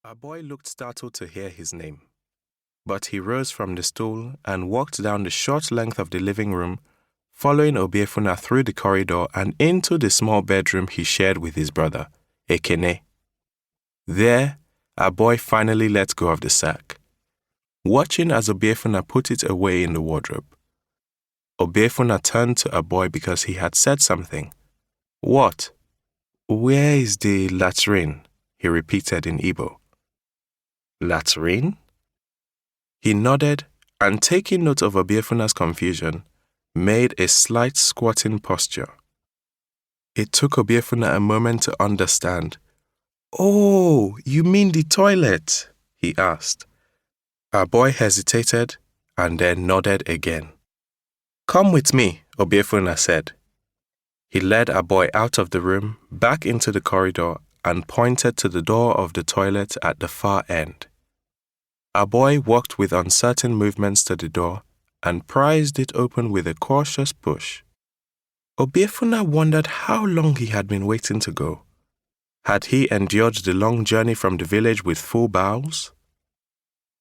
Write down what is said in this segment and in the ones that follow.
Our boy looked startled to hear his name, but he rose from the stool and walked down the short length of the living room, following Obiefuna through the corridor and into the small bedroom he shared with his brother, Ekene. There, our boy finally let go of the sack, watching as Obiefuna put it away in the wardrobe. Obiefuna turned to our boy because he had said something. "What? Where is the latrine?" he repeated in Igbo. "Latrine?" He nodded and, taking note of Obiefuna's confusion, made a slight squatting posture. It took Obiefuna a moment to understand. "Oh, you mean the toilet?" he asked. Our boy hesitated and then nodded again. "Come with me," Obiefuna said. He led our boy out of the room, back into the corridor, and pointed to the door of the toilet at the far end. Our boy walked with uncertain movements to the door and prized it open with a cautious push. Obiefuna wondered how long he had been waiting to go. Had he endured the long journey from the village with full bowels?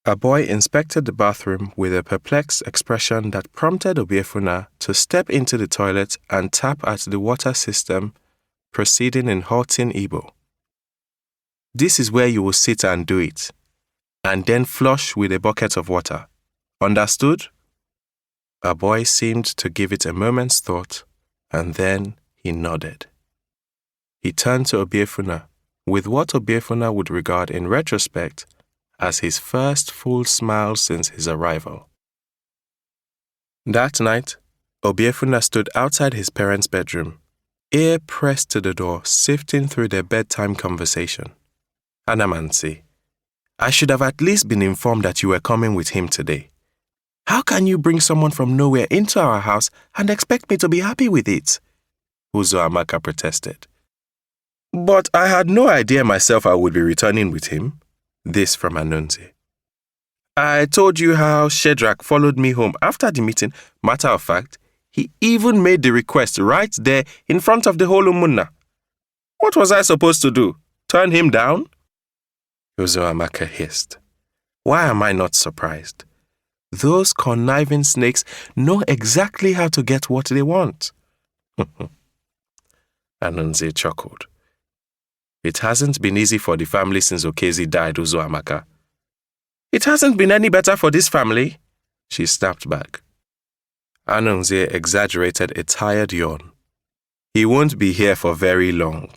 Our boy inspected the bathroom with a perplexed expression that prompted Obiefuna to step into the toilet and tap at the water system, proceeding in halting Igbo. "This is where you will sit and do it, and then flush with a bucket of water. Understood?" Our boy seemed to give it a moment's thought, and then he nodded. He turned to Obiefuna with what Obiefuna would regard in retrospect as his first full smile since his arrival. That night, Obiefuna stood outside his parents' bedroom, ear pressed to the door, sifting through their bedtime conversation. "Anamansi, I should have at least been informed that you were coming with him today. How can you bring someone from nowhere into our house and expect me to be happy with it?" Uzoamaka protested. "But I had no idea myself I would be returning with him." This from Anunzi. "I told you how Shedrack followed me home after the meeting. Matter of fact, he even made the request right there in front of the whole Umunna. What was I supposed to do? Turn him down?" Uzoamaka hissed. "Why am I not surprised? Those conniving snakes know exactly how to get what they want." Anunzi chuckled. "It hasn't been easy for the family since Okezi died, Uzoamaka." "It hasn't been any better for this family," she snapped back. Anunzi exaggerated a tired yawn. "He won't be here for very long."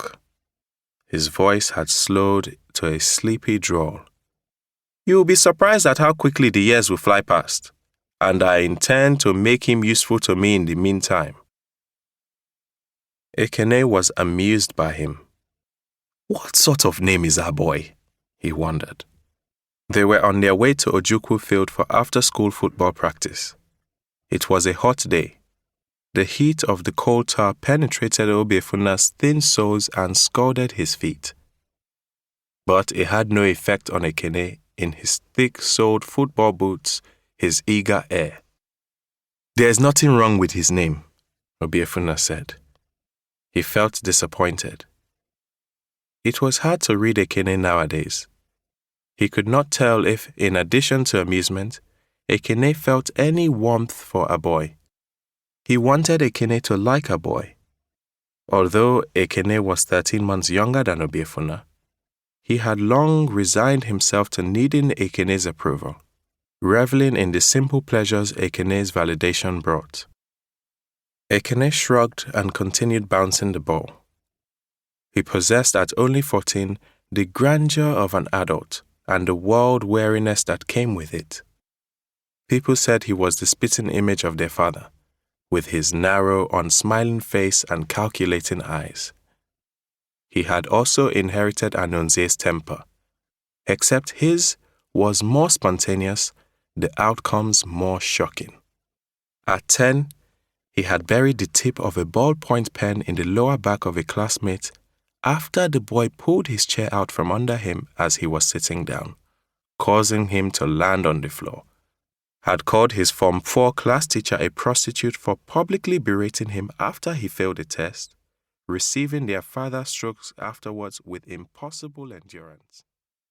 His voice had slowed to a sleepy drawl. "You'll be surprised at how quickly the years will fly past, and I intend to make him useful to me in the meantime." Ekene was amused by him. What sort of name is our boy? He wondered. They were on their way to Ojukwu Field for after-school football practice. It was a hot day. The heat of the coal tar penetrated Obiefuna's thin soles and scalded his feet. But it had no effect on Ekene in his thick-soled football boots, his eager air. "There's nothing wrong with his name," Obiefuna said. He felt disappointed. It was hard to read Ekene nowadays. He could not tell if, in addition to amusement, Ekene felt any warmth for a boy. He wanted Ekene to like a boy. Although Ekene was 13 months younger than Obiefuna, he had long resigned himself to needing Ekene's approval, reveling in the simple pleasures Ekene's validation brought. Ekene shrugged and continued bouncing the ball. He possessed at only 14 the grandeur of an adult and the world-weariness that came with it. People said he was the spitting image of their father, with his narrow, unsmiling face and calculating eyes. He had also inherited Anonze's temper, except his was more spontaneous, the outcomes more shocking. At 10, he had buried the tip of a ballpoint pen in the lower back of a classmate after the boy pulled his chair out from under him as he was sitting down, causing him to land on the floor. Had called his Form 4 class teacher a prostitute for publicly berating him after he failed the test, receiving their father strokes afterwards with impossible endurance.